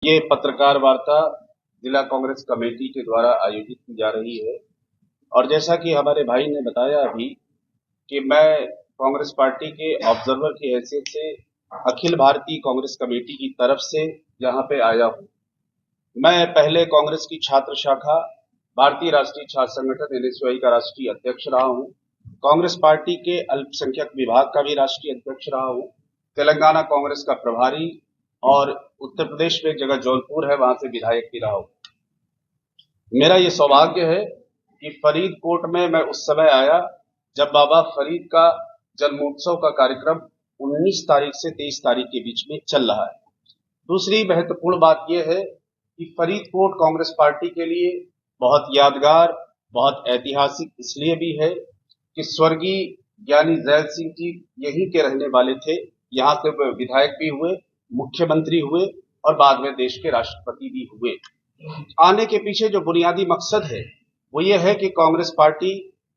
ये पत्रकार वार्ता जिला कांग्रेस कमेटी के द्वारा आयोजित की जा रही है। और जैसा कि हमारे भाई ने बताया अभी कि मैं कांग्रेस पार्टी के ऑब्जर्वर की हैसियत से अखिल भारतीय कांग्रेस कमेटी की तरफ से यहाँ पे आया हूँ। मैं पहले कांग्रेस की छात्र शाखा भारतीय राष्ट्रीय छात्र संगठन एनएसयूआई का राष्ट्रीय अध्यक्ष रहा हूँ। कांग्रेस पार्टी के अल्पसंख्यक विभाग का भी राष्ट्रीय अध्यक्ष रहा हूँ। तेलंगाना कांग्रेस का प्रभारी और उत्तर प्रदेश में एक जगह जौनपुर है, वहां से विधायक भी रहा हूं। मेरा ये सौभाग्य है कि फरीदकोट में मैं उस समय आया जब बाबा फरीद का जन्मोत्सव का कार्यक्रम 19 तारीख से 23 तारीख के बीच में चल रहा है। दूसरी महत्वपूर्ण बात यह है कि फरीदकोट कांग्रेस पार्टी के लिए बहुत यादगार, बहुत ऐतिहासिक इसलिए भी है कि स्वर्गीय ज्ञानी जैल सिंह जी यहीं के रहने वाले थे। यहाँ से वे विधायक भी हुए, मुख्यमंत्री हुए और बाद में देश के राष्ट्रपति भी हुए। आने के पीछे जो बुनियादी मकसद है वो ये है कि कांग्रेस पार्टी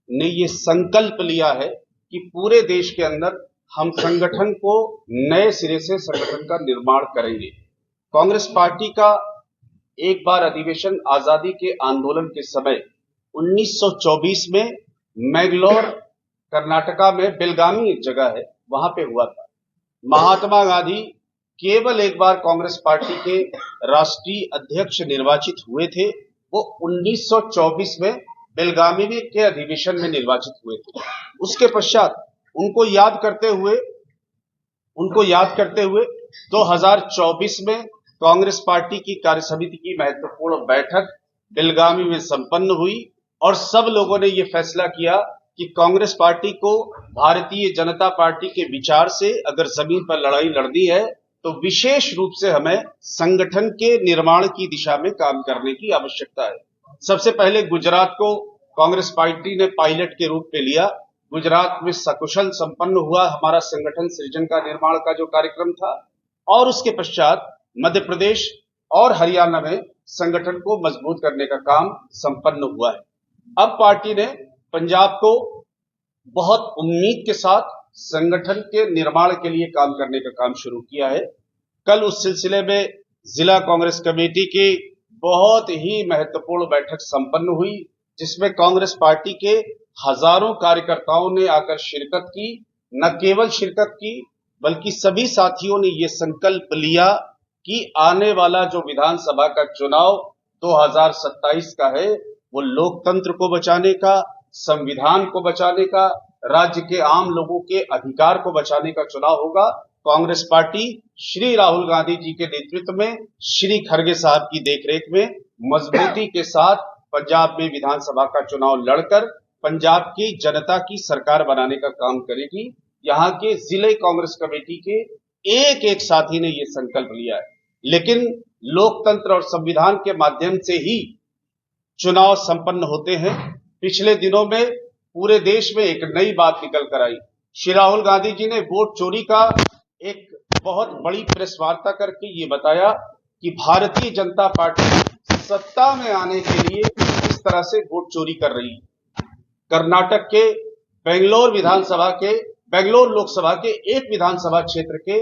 ने ये संकल्प लिया है कि पूरे देश के अंदर हम संगठन को नए सिरे से संगठन का निर्माण करेंगे। कांग्रेस पार्टी का एक बार अधिवेशन आजादी के आंदोलन के समय 1924 में मैंगलोर कर्नाटका में बेलगामी एक जगह है, वहां पे हुआ था। महात्मा गांधी केवल एक बार कांग्रेस पार्टी के राष्ट्रीय अध्यक्ष निर्वाचित हुए थे। वो 1924 में बेलगामी के अधिवेशन में निर्वाचित हुए थे। उसके पश्चात उनको याद करते हुए 2024 में कांग्रेस पार्टी की कार्यसमिति की महत्वपूर्ण बैठक बेलगामी में संपन्न हुई और सब लोगों ने ये फैसला किया कि कांग्रेस पार्टी को भारतीय जनता पार्टी के विचार से अगर जमीन पर लड़ाई लड़नी है तो विशेष रूप से हमें संगठन के निर्माण की दिशा में काम करने की आवश्यकता है। सबसे पहले गुजरात को कांग्रेस पार्टी ने पायलट के रूप में लिया। गुजरात में सकुशल संपन्न हुआ हमारा संगठन सृजन का निर्माण का जो कार्यक्रम था और उसके पश्चात मध्य प्रदेश और हरियाणा में संगठन को मजबूत करने का काम संपन्न हुआ है। अब पार्टी ने पंजाब को बहुत उम्मीद के साथ संगठन के निर्माण के लिए काम करने का काम शुरू किया है। कल उस सिलसिले में जिला कांग्रेस कमेटी की बहुत ही महत्वपूर्ण बैठक संपन्न हुई, जिसमें कांग्रेस पार्टी के हजारों कार्यकर्ताओं ने आकर शिरकत की। न केवल शिरकत की बल्कि सभी साथियों ने यह संकल्प लिया कि आने वाला जो विधानसभा का चुनाव 2027 का है वो लोकतंत्र को बचाने का, संविधान को बचाने का, राज्य के आम लोगों के अधिकार को बचाने का चुनाव होगा। कांग्रेस पार्टी श्री राहुल गांधी जी के नेतृत्व में, श्री खड़गे साहब की देखरेख में मजबूती के साथ पंजाब में विधानसभा का चुनाव लड़कर पंजाब की जनता की सरकार बनाने का काम करेगी। यहाँ के जिले कांग्रेस कमेटी के एक एक साथी ने यह संकल्प लिया है। लेकिन लोकतंत्र और संविधान के माध्यम से ही चुनाव संपन्न होते हैं। पिछले दिनों में पूरे देश में एक नई बात निकल कर आई। श्री राहुल गांधी जी ने वोट चोरी का एक बहुत बड़ी प्रेस वार्ता करके ये बताया कि भारतीय जनता पार्टी सत्ता में आने के लिए किस तरह से वोट चोरी कर रही है। कर्नाटक के बेंगलोर लोकसभा के एक विधानसभा क्षेत्र के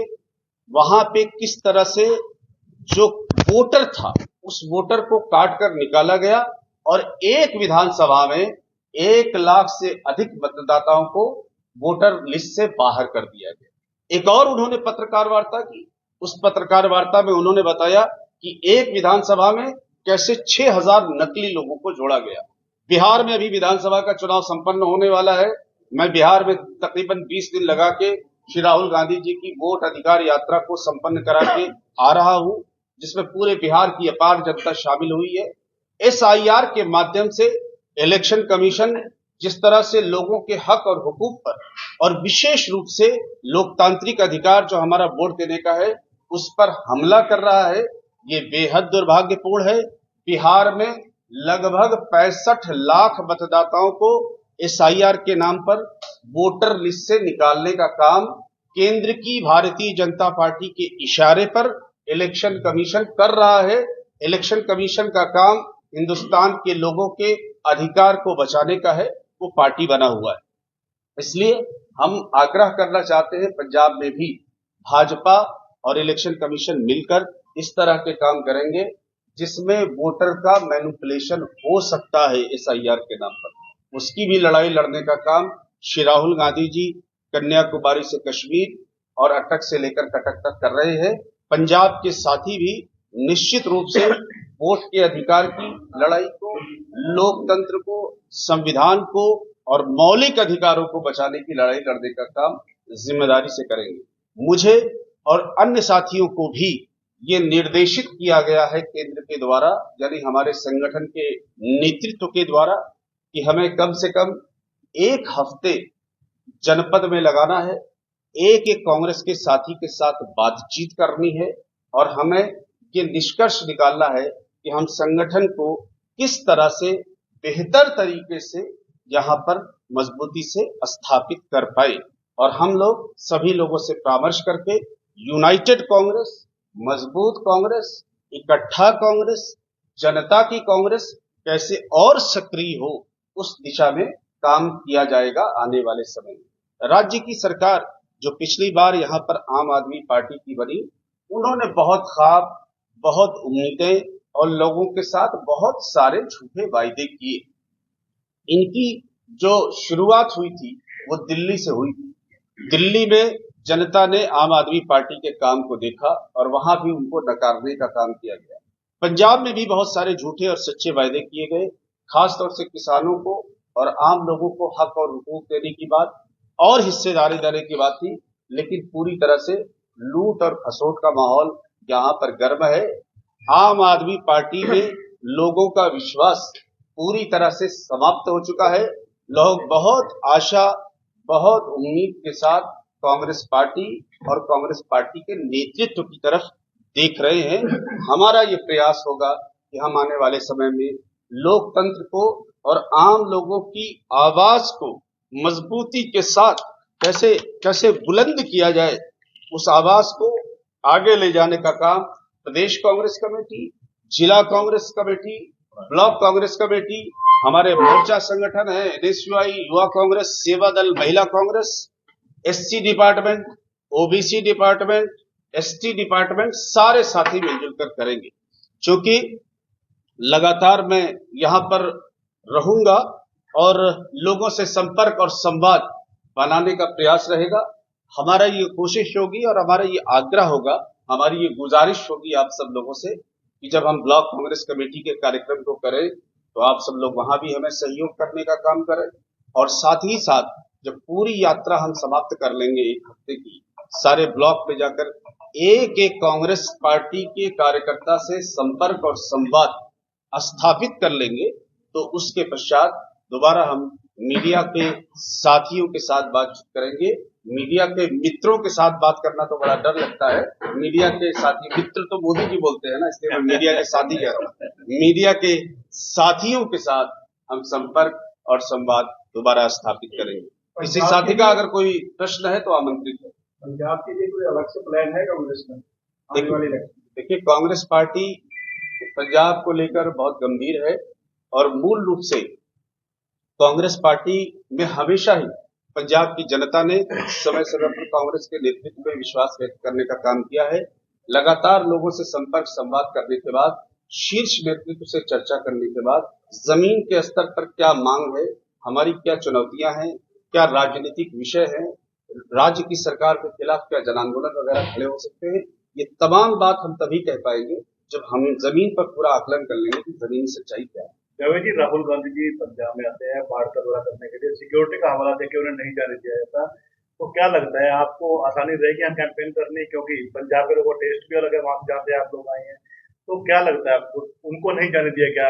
वहां पे किस तरह से जो वोटर था उस वोटर को काट कर निकाला गया और एक विधानसभा में 1 लाख से अधिक मतदाताओं को वोटर लिस्ट से बाहर कर दिया गया। एक और उन्होंने पत्रकार वार्ता की। उस पत्रकार वार्ता में उन्होंने बताया कि एक विधानसभा में कैसे 6000 नकली लोगों को जोड़ा गया। बिहार में अभी विधानसभा का चुनाव संपन्न होने वाला है। मैं बिहार में तकरीबन 20 दिन लगा के श्री राहुल गांधी जी की वोट अधिकार यात्रा को संपन्न करा के आ रहा हूं, जिसमें पूरे बिहार की अपार जनता शामिल हुई है। SIR के माध्यम से इलेक्शन कमीशन जिस तरह से लोगों के हक और हुकूक पर और विशेष रूप से लोकतांत्रिक अधिकार जो हमारा वोट देने का है उस पर हमला कर रहा है, ये बेहद दुर्भाग्यपूर्ण है। बिहार में लगभग 65 लाख मतदाताओं को SIR के नाम पर वोटर लिस्ट से निकालने का काम केंद्र की भारतीय जनता पार्टी के इशारे पर इलेक्शन कमीशन कर रहा है। इलेक्शन कमीशन का काम हिंदुस्तान के लोगों के अधिकार को बचाने का है, वो पार्टी बना हुआ है। इसलिए हम आग्रह करना चाहते हैं पंजाब में भी भाजपा और इलेक्शन कमीशन मिलकर इस तरह के काम करेंगे जिसमें वोटर का मैनिपुलेशन हो सकता है एसआईआर के नाम पर, उसकी भी लड़ाई लड़ने का काम श्री राहुल गांधी जी कन्याकुमारी से कश्मीर और अटक से लेकर कटक तक कर रहे हैं। पंजाब के साथी भी निश्चित रूप से वोट के अधिकार की लड़ाई को, लोकतंत्र को, संविधान को और मौलिक अधिकारों को बचाने की लड़ाई लड़ने का काम जिम्मेदारी से करेंगे। मुझे और अन्य साथियों को भी ये निर्देशित किया गया है केंद्र के द्वारा, यानी हमारे संगठन के नेतृत्व के द्वारा, कि हमें कम से कम एक हफ्ते जनपद में लगाना है, एक एक कांग्रेस के साथी के साथ बातचीत करनी है और हमें ये निष्कर्ष निकालना है कि हम संगठन को किस तरह से बेहतर तरीके से यहां पर मजबूती से स्थापित कर पाए। और हम लोग सभी लोगों से परामर्श करके यूनाइटेड कांग्रेस, मजबूत कांग्रेस, इकट्ठा कांग्रेस, जनता की कांग्रेस कैसे और सक्रिय हो, उस दिशा में काम किया जाएगा आने वाले समय में। राज्य की सरकार जो पिछली बार यहां पर आम आदमी पार्टी की बनी, उन्होंने बहुत ख्वाब, बहुत उम्मीदें और लोगों के साथ बहुत सारे झूठे वायदे किए। इनकी जो शुरुआत हुई थी वो दिल्ली से हुई थी। दिल्ली में जनता ने आम आदमी पार्टी के काम को देखा और वहां भी उनको नकारने का काम किया गया। पंजाब में भी बहुत सारे झूठे और सच्चे वायदे किए गए, खासतौर से किसानों को और आम लोगों को हक और हुकूक देने की बात और हिस्सेदारी देने की बात थी, लेकिन पूरी तरह से लूट और खसोट का माहौल यहाँ पर गर्म है। आम आदमी पार्टी में लोगों का विश्वास पूरी तरह से समाप्त हो चुका है। लोग बहुत आशा, बहुत उम्मीद के साथ कांग्रेस पार्टी और कांग्रेस पार्टी के नेतृत्व की तरफ देख रहे हैं। हमारा ये प्रयास होगा कि हम आने वाले समय में लोकतंत्र को और आम लोगों की आवाज को मजबूती के साथ कैसे कैसे बुलंद किया जाए, उस आवाज को आगे ले जाने का काम प्रदेश कांग्रेस कमेटी, जिला Congress committee, block Congress committee, हमारे मोर्चा संगठन है एनएसयूआई, युवा कांग्रेस, सेवा दल, महिला Congress, SC department, OBC department, ST department, सारे साथी मिलजुल कर करेंगे। क्योंकि लगातार मैं यहां पर रहूंगा और लोगों से संपर्क और संवाद बनाने का प्रयास रहेगा। हमारा ये कोशिश होगी और हमारा ये आग्रह होगा, हमारी ये गुजारिश होगी आप सब लोगों से कि जब हम ब्लॉक कांग्रेस कमेटी के कार्यक्रम को करें तो आप सब लोग वहां भी हमें सहयोग करने का काम करें, और साथ ही साथ जब पूरी यात्रा हम समाप्त कर लेंगे एक हफ्ते की, सारे ब्लॉक में जाकर एक एक कांग्रेस पार्टी के कार्यकर्ता से संपर्क और संवाद स्थापित कर लेंगे, तो उसके पश्चात दोबारा हम मीडिया के साथियों के साथ बातचीत करेंगे। मीडिया के मित्रों के साथ बात करना तो बड़ा डर लगता है, मीडिया के साथी, मित्र तो मोदी जी बोलते हैं ना, इसलिए मैं मीडिया के साथी कह रहा हूँ। मीडिया के साथियों के साथ हम संपर्क और संवाद दोबारा स्थापित करेंगे। किसी साथी का अगर कोई प्रश्न है तो आमंत्रित है। पंजाब के लिए कोई अलग से प्लान है कांग्रेस में आने वाले इलेक्शन? देखिए, कांग्रेस पार्टी पंजाब को लेकर बहुत गंभीर है और मूल रूप से कांग्रेस पार्टी में हमेशा ही पंजाब की जनता ने समय समय पर कांग्रेस के नेतृत्व में विश्वास व्यक्त करने का काम किया है। लगातार लोगों से संपर्क संवाद करने के बाद, शीर्ष नेतृत्व से चर्चा करने के बाद, जमीन के स्तर पर क्या मांग है, हमारी क्या चुनौतियां हैं, क्या राजनीतिक विषय हैं, राज्य की सरकार के खिलाफ क्या जन आंदोलन वगैरह खड़े हो सकते हैं, ये तमाम बात हम तभी कह पाएंगे जब हम जमीन पर पूरा आकलन कर लेंगे कि जमीनी सच्चाई क्या है। जी, राहुल गांधी जी पंजाब में आते हैं बाढ़ का दौरा करने के लिए, सिक्योरिटी का हवाला देकर उन्हें नहीं जाने दिया जाता, तो क्या लगता है आपको आसानी रहेगी हम कैंपेन करने, क्योंकि पंजाब के लोगों का टेस्ट भी अलग है, वहां जहाँ से आप लोग आए हैं, तो क्या लगता है आपको उनको नहीं जाने दिया गया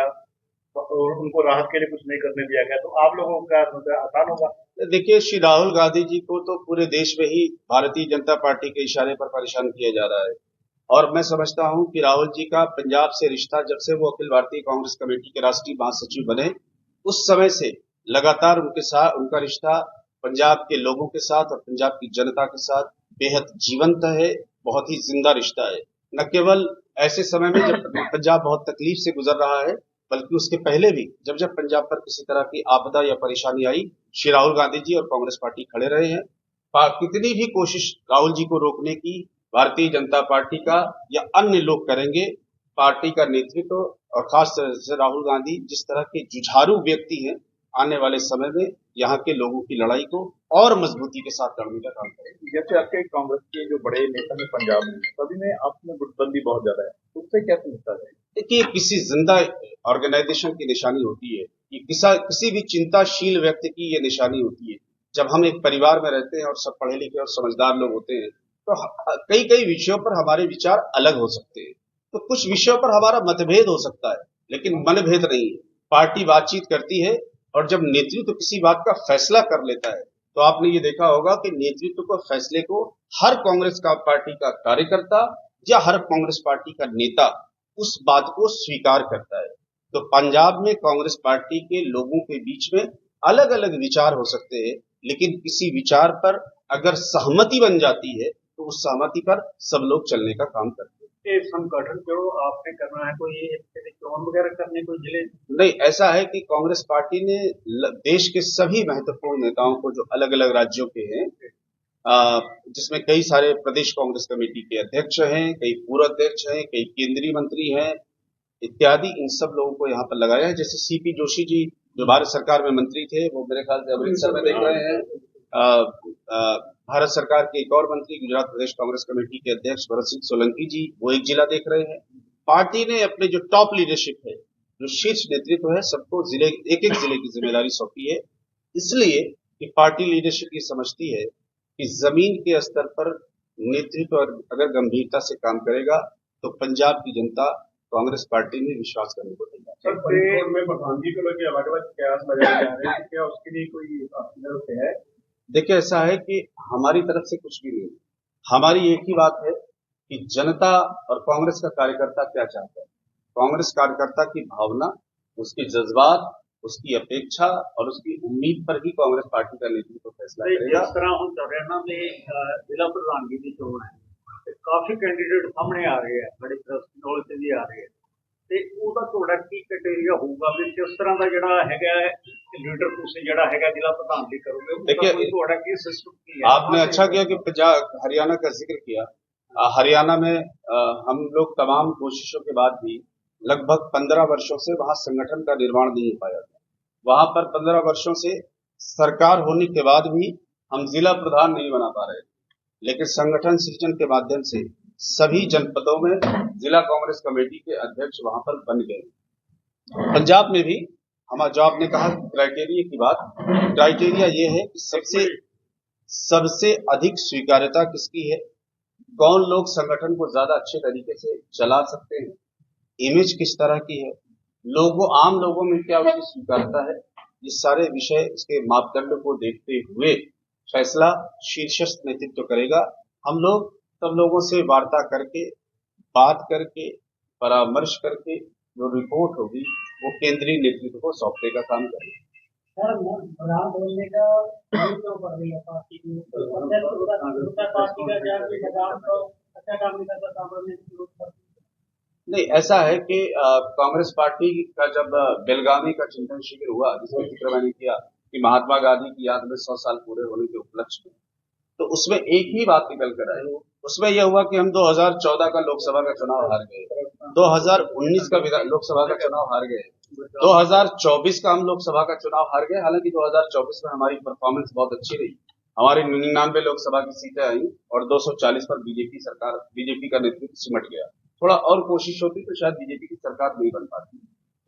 और उनको राहत के लिए कुछ नहीं करने दिया गया, तो आप लोगों का आसान होगा? देखिए, श्री राहुल गांधी जी को तो पूरे देश में ही भारतीय जनता पार्टी के इशारे पर परेशान किया जा रहा है, और मैं समझता हूं कि राहुल जी का पंजाब से रिश्ता जब से वो अखिल भारतीय कांग्रेस कमेटी के राष्ट्रीय महासचिव बने, उस समय से लगातार उनके साथ उनका रिश्ता पंजाब के लोगों के साथ और पंजाब की जनता के साथ बेहद जीवंत है, बहुत ही जिंदा रिश्ता है। न केवल ऐसे समय में जब पंजाब बहुत तकलीफ से गुजर रहा है, बल्कि उसके पहले भी जब जब पंजाब पर किसी तरह की आपदा या परेशानी आई, श्री राहुल गांधी जी और कांग्रेस पार्टी खड़े रहे हैं। कितनी भी कोशिश राहुल जी को रोकने की, भारतीय जनता पार्टी का या अन्य लोग करेंगे। पार्टी का नेतृत्व और खास तरह से राहुल गांधी जिस तरह के जुझारू व्यक्ति हैं, आने वाले समय में यहाँ के लोगों की लड़ाई को और मजबूती के साथ लड़ने का काम करेंगे। जैसे आपके कांग्रेस के जो बड़े नेता हैं पंजाब में, सभी में आपने गुटबंदी बहुत ज्यादा है, तो उससे क्या समझता है? देखिए, किसी जिंदा ऑर्गेनाइजेशन की निशानी होती है कि किसी भी चिंताशील व्यक्ति की ये निशानी होती है। जब हम एक परिवार में रहते हैं और सब पढ़े लिखे और समझदार लोग होते हैं, तो कई कई विषयों पर हमारे विचार अलग हो सकते हैं, तो कुछ विषयों पर हमारा मतभेद हो सकता है, लेकिन मनभेद नहीं है। पार्टी बातचीत करती है और जब नेतृत्व किसी बात का फैसला कर लेता है, तो आपने ये देखा होगा कि नेतृत्व को फैसले को हर कांग्रेस का पार्टी का कार्यकर्ता या हर कांग्रेस पार्टी का नेता उस बात को स्वीकार करता है। तो पंजाब में कांग्रेस पार्टी के लोगों के बीच में अलग अलग विचार हो सकते हैं, लेकिन किसी विचार पर अगर सहमति बन जाती है तो उस सहमति पर सब लोग चलने का काम करते हैं। ये संगठन जो आपने करना है, कोई चोन वगैरह करने, कोई जिले? नहीं, ऐसा है कि कांग्रेस पार्टी ने देश के सभी महत्वपूर्ण नेताओं को जो अलग अलग राज्यों के हैं, जिसमें कई सारे प्रदेश कांग्रेस कमेटी के अध्यक्ष हैं, कई पूर्व अध्यक्ष हैं, कई केंद्रीय मंत्री हैं इत्यादि, इन सब लोगों को यहाँ पर लगाया है। जैसे सीपी जोशी जी जो भारत सरकार में मंत्री थे, वो मेरे ख्याल से अमृतसर में देख रहे हैं। भारत सरकार के एक और मंत्री गुजरात प्रदेश कांग्रेस कमेटी के अध्यक्ष भरत सिंह सोलंकी जी, वो एक जिला देख रहे हैं। पार्टी ने अपने जो टॉप लीडरशिप है, जो शीर्ष नेतृत्व है, सबको एक एक जिले की जिम्मेदारी सौंपी है, इसलिए कि पार्टी लीडरशिप ये समझती है कि जमीन के स्तर पर नेतृत्व अगर गंभीरता से काम करेगा तो पंजाब की जनता कांग्रेस पार्टी में विश्वास करने को तैयार है। फरीदकोट में प्रधान जी को लेकर अलग अलग प्रयास लगाए जा रहे हैं, क्या उसके लिए कोई आपकी है? देखिए, ऐसा है कि हमारी तरफ से कुछ भी नहीं, हमारी एक ही बात है कि जनता और कांग्रेस का कार्यकर्ता क्या चाहता है। कांग्रेस कार्यकर्ता की भावना, उसके जज्बात, उसकी अपेक्षा और उसकी उम्मीद पर ही कांग्रेस पार्टी का नेतृत्व फैसला करेगा। जिस तरह हम हरियाणा में जिला प्रधानगी की चोन है, काफी कैंडिडेट सामने आ रहे हैं, बड़े नॉलेज से भी आ रहे हैं, ਤੇ ਉਹਦਾ ਤੁਹਾਡਾ ਕੀ ਕ੍ਰਾਈਟੇਰੀਆ ਹੋਊਗਾ ਵੀ ਕਿਸ ਤਰ੍ਹਾਂ ਦਾ ਜਿਹੜਾ ਹੈਗਾ ਲੀਡਰ ਤੁਸੀਂ ਜਿਹੜਾ ਹੈਗਾ ਜ਼ਿਲ੍ਹਾ ਪ੍ਰਧਾਨਗੀ ਕਰੋਗੇ? देखिए, ਤੁਹਾਡਾ ਕੀ सिस्टम ਕੀ है? आपने अच्छा किया कि पंजाब हरियाणा का जिक्र किया। हरियाणा में हम लोग तमाम कोशिशों के बाद भी लगभग 15 वर्षों से वहां संगठन का निर्माण नहीं हो पाया था। वहां पर 15 वर्षों से सरकार होने के बाद भी हम जिला प्रधान नहीं बना पा रहे, लेकिन संगठन सृजन के माध्यम से सभी जनपदों में जिला कांग्रेस कमेटी के अध्यक्ष वहां पर बन गए। पंजाब में भी हम, जो आपने कहा क्राइटेरिया की बात, क्राइटेरिया ये है कि सबसे अधिक स्वीकार्यता किसकी है, कौन लोग संगठन को ज्यादा अच्छे तरीके से चला सकते हैं, इमेज किस तरह की है, आम लोगों में क्या उसकी स्वीकार्यता है, ये सारे विषय, इसके मापदंड को देखते हुए फैसला शीर्षस्थ नेतृत्व करेगा। हम लोग सब लोगों से वार्ता करके, बात करके, परामर्श करके जो रिपोर्ट होगी वो केंद्रीय नेतृत्व को सौंपने का काम करेंगे। सर, प्रधान बोलने का क्यों कर रही है पार्टी की? पार्टी का जाके लगाम तो अच्छा काम नहीं करता, सामान्य लोग करते। नहीं, ऐसा है कि कांग्रेस पार्टी का जब बेलगावी का चिंतन शिविर हुआ, जिसमें जिक्र मैंने किया कि महात्मा गांधी की याद में 100 साल पूरे होने के उपलक्ष्य में, तो उसमें एक ही बात निकल कर आई। उसमें यह हुआ कि हम 2014 का लोकसभा का चुनाव हार गए, 2019 का लोकसभा का चुनाव हार गए, 2024 का हम लोकसभा का चुनाव हार गए। हालांकि 2024 में हमारी परफॉर्मेंस बहुत अच्छी रही, हमारी 99 लोकसभा की सीटें आई और 240 पर बीजेपी का नेतृत्व सिमट गया। थोड़ा और कोशिश होती तो शायद बीजेपी की सरकार नहीं बन पाती।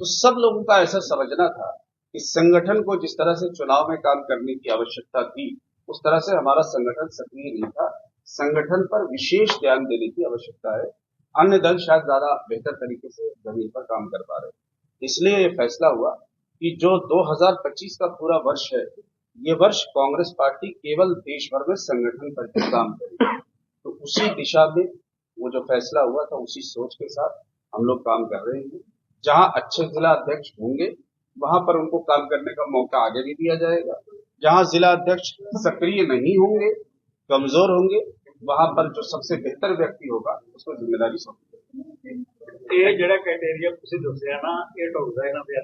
तो सब लोगों का ऐसा समझना था कि संगठन को जिस तरह से चुनाव में काम करने की आवश्यकता थी, उस तरह से हमारा संगठन सक्रिय नहीं था। संगठन पर विशेष ध्यान देने की आवश्यकता है। अन्य दल शायद ज्यादा बेहतर तरीके से जमीन पर काम कर पा रहे, इसलिए ये फैसला हुआ कि जो 2025 का पूरा वर्ष है, ये वर्ष कांग्रेस पार्टी केवल देश भर में संगठन पर ही काम करेगी। तो उसी दिशा में वो जो फैसला हुआ था, उसी सोच के साथ हम लोग काम कर रहे हैं। जहां अच्छे जिला अध्यक्ष होंगे वहां पर उनको काम करने का मौका आगे भी दिया जाएगा। जहां जिला अध्यक्ष सक्रिय नहीं होंगे, कमजोर होंगे, वहां पर जो सबसे बेहतर व्यक्ति होगा उसको जिम्मेदारी सौंपी। ਇਹ ਜਿਹੜਾ ਕ੍ਰਾਈਟੇਰੀਆ ਤੁਸੀਂ ਦੱਸਿਆ ਨਾ, ਇਹ ਢੁਕਦਾ ਇਹਨਾਂ ਦੇ